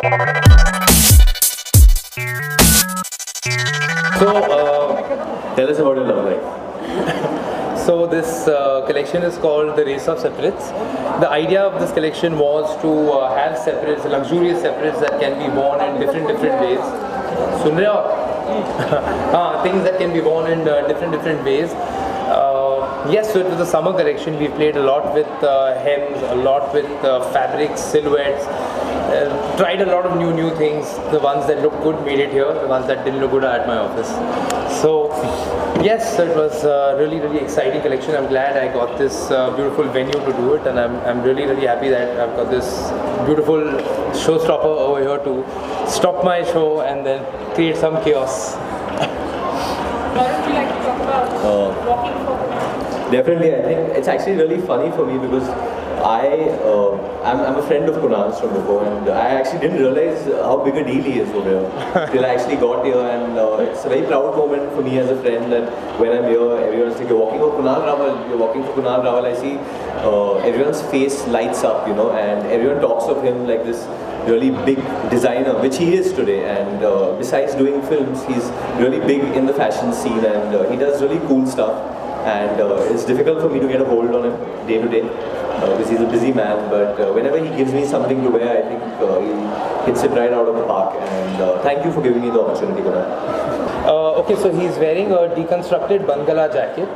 Tell us about your love life. So this collection is called the Race of Separates. The idea of this collection was to have separates, luxurious separates that can be worn in different ways. Sun rahe ho? Things that can be worn in different ways. Yes, so it was a summer collection. We played a lot with hems, a lot with fabrics, silhouettes. Tried a lot of new things. The ones that looked good made it here. The ones that didn't look good are at my office. So yes, so it was a really exciting collection. I'm glad I got this beautiful venue to do it, and I'm really happy that I've got this beautiful showstopper over here to stop my show and then create some chaos. Varun, would you like to talk about walking for? Definitely, I think it's actually really funny for me because I'm a friend of Kunal's from before, and I actually didn't realize how big a deal he is over here till I actually got here, and it's a very proud moment for me as a friend that when I'm here, everyone's like, you're walking for Kunal Raval, you're walking for Kunal Raval. I see everyone's face lights up, you know, and everyone talks of him like this really big designer, which he is today, and besides doing films, he's really big in the fashion scene, and he does really cool stuff. And it's difficult for me to get a hold on him day to day because he's a busy man, but whenever he gives me something to wear, I think he hits it right out of the park, and thank you for giving me the opportunity, Kunal. Okay, so he's wearing a deconstructed Bangala jacket.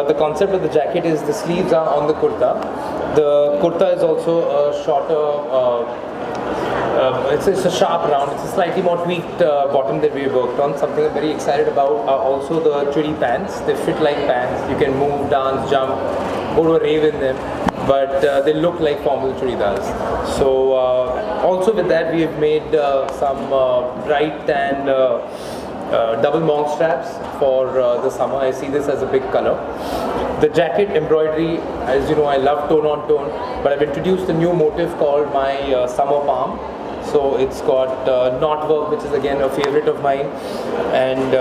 The concept of the jacket is the sleeves are on the kurta. The kurta is also a shorter, it's a sharp round, it's a slightly more tweaked bottom that we worked on. Something I'm very excited about are also the chudi pants. They fit like pants. You can move, dance, jump, go to a rave in them, but they look like formal chudidars. So also with that we have made some bright and double monk straps for the summer. I see this as a big color. The jacket embroidery, as you know, I love tone on tone, but I've introduced a new motif called my summer palm. So it's got knot work, which is again a favorite of mine, and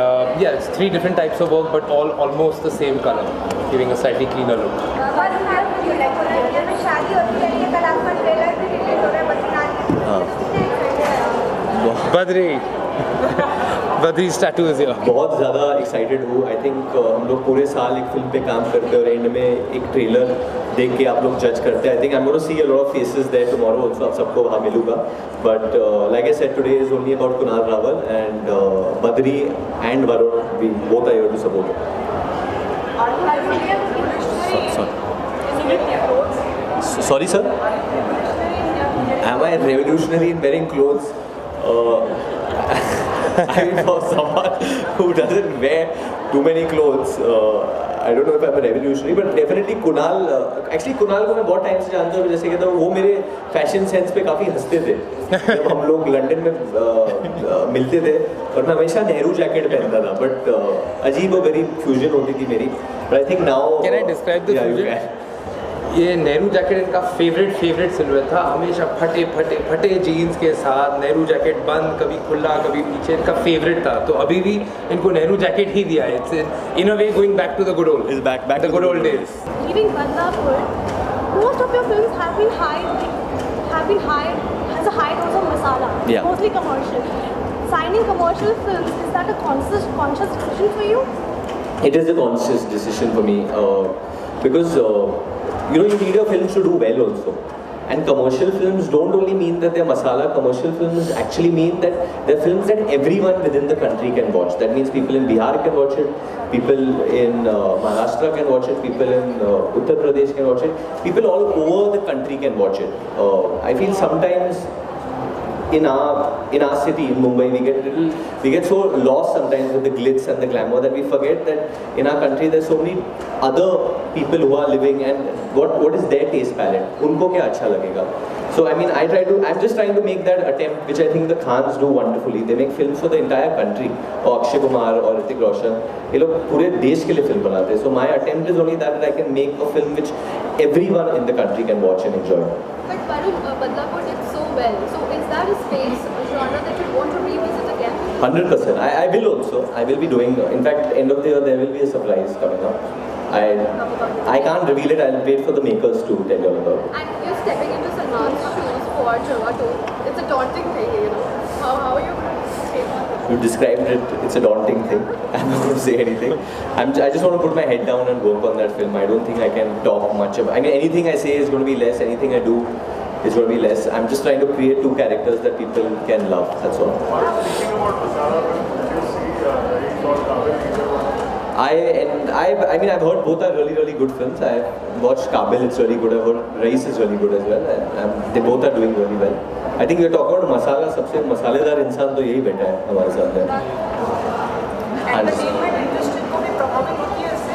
yeah, it's 3 different types of work, but all almost the same color, giving a slightly cleaner look. Badri. Badri's tattoo is here. बहुत ज़्यादा excited हूँ. I think हम लोग पूरे साल एक film पे काम करते हैं और एंड में एक ट्रेलर देख के आप लोग जज करते हैं. I think I'm going to see a lot of faces there tomorrow also. आप सबको वहाँ मिलूँगा. But like I said, today is only about Kunal Raval, and Badri and Varun, we both are here to support him. Sorry, sir. Am I revolutionary in wearing clothes? I mean, for someone who doesn't wear too many clothes, I don't know if I'm a revolutionary, but definitely Kunal. Actually, Kunal को मैं बहुत time से जानता हूँ. जैसे कहता हूँ, वो मेरे फैशन सेंस पे काफ़ी हंसते थे. जब हम लोग लंदन में मिलते थे, और मैं हमेशा नेहरू जैकेट पहनता था. बट अजीब और गरीब फ्यूजन होती थी मेरी. But I think now. Can I describe the fusion? ये नेहरू जैकेट इनका फेवरेट सिलवेट था. हमेशा फटे जीन्स के साथ नेहरू जैकेट बंद, कभी खुला कभी पीछे, इनका फेवरेट था. तो अभी भी इनको नेहरू जैकेट ही दिया है. It's in a way going back to the good old. Is back the good old days. Leaving Badlapur, most of your films have been high as a high dose of masala. Yeah. Mostly commercial. Signing commercial films, is that a conscious decision for you? It is a conscious decision for me because you know, you need your films to do well also. And commercial films don't only mean that they're masala. Commercial films actually mean that they're films that everyone within the country can watch. That means people in Bihar can watch it, people in Maharashtra can watch it, people in Uttar Pradesh can watch it, people all over the country can watch it. I feel sometimes in our city, in Mumbai, we get so lost sometimes with the glitz and the glamour that we forget that in our country there's so many other people who are living, and what is their taste palette? उनको क्या अच्छा लगेगा? So I mean, I'm just trying to make that attempt, which I think the Khans do wonderfully. They make films for the entire country. Or Akshay Kumar or Hrithik Roshan, ये लोग पूरे देश के लिए film बनाते हैं. So my attempt is only that I can make a film which everyone in the country can watch and enjoy. But Varun, Badlapur did so well. So is that a space, a genre that you want to revisit again? 100%. I will also. I will be doing. In fact, end of the year there will be a surprise coming up. I can't reveal it. I'll wait for the makers to tell you all about it. And you're stepping into Salman's shoes for Chawatu. It's a daunting thing, you know. How are you going to say that? You described it. It's a daunting thing. I'm not going to say anything. I just want to put my head down and work on that film. I don't think I can talk much about. I mean, anything I say is going to be less. Anything I do is going to be less. I'm just trying to create two characters that people can love. That's all. What are you thinking about Masala films? Did you see Raees or Kajal, either one? I mean, I've heard both are really, really good films. I've watched Kabil, it's really good. I've heard Raees is really good as well. And they both are doing really well. I think we're talking about masala. सबसे मसालेदार इंसान तो यही बैठा है हमारे साथ में. Entertainment industry को भी प्रभावित होती है इससे.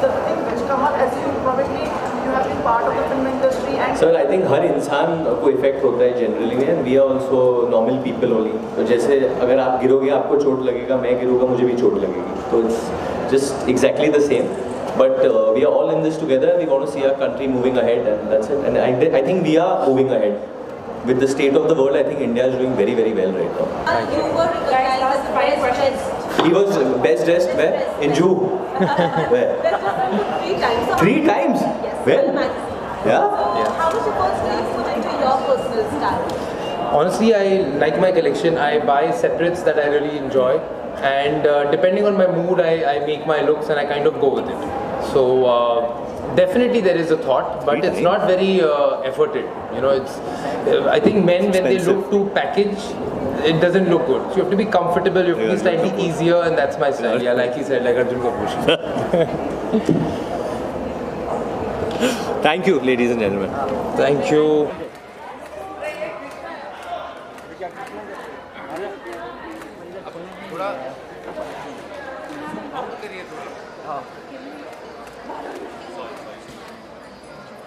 The thing which come up as you probably you have been part of the film industry and. Sir, I think हर इंसान को इफेक्ट होता है generally and we are also normal people only. तो जैसे अगर आप गिरोगे आपको चोट लगेगा, मैं गिरूँगा मुझे भी चोट लगेगी. तो it's just exactly the same. But we are all in this together. We want to see our country moving ahead, and that's it. And I think we are moving ahead. With the state of the world, I think India is doing very, very well right now. And you were recognized as best dressed. He was best dressed where? In Jew. Where? Best dressed 3 times. 3 times? Yes. Where? Magazine. Yeah? So, how does your personal put into your personal style? Honestly, I like my collection. I buy separates that I really enjoy, and depending on my mood, I make my looks and I kind of go with it. So definitely there is a thought, but it's not very efforted. You know, it's. I think men when they look to package, it doesn't look good. So you have to be comfortable. You have to be slightly easier, and that's my style. Yeah, like he said, like Arjun Kapoor. Thank you, ladies and gentlemen. Thank you.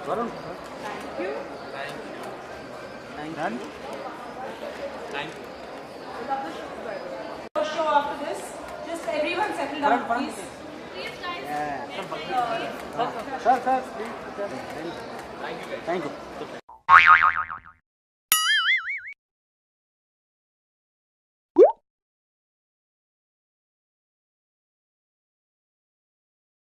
Varun. Thank you. Thank you. Thank you. Show after this. Just everyone settle down, please. Please, guys. Sir, please. Thank you. Thank you.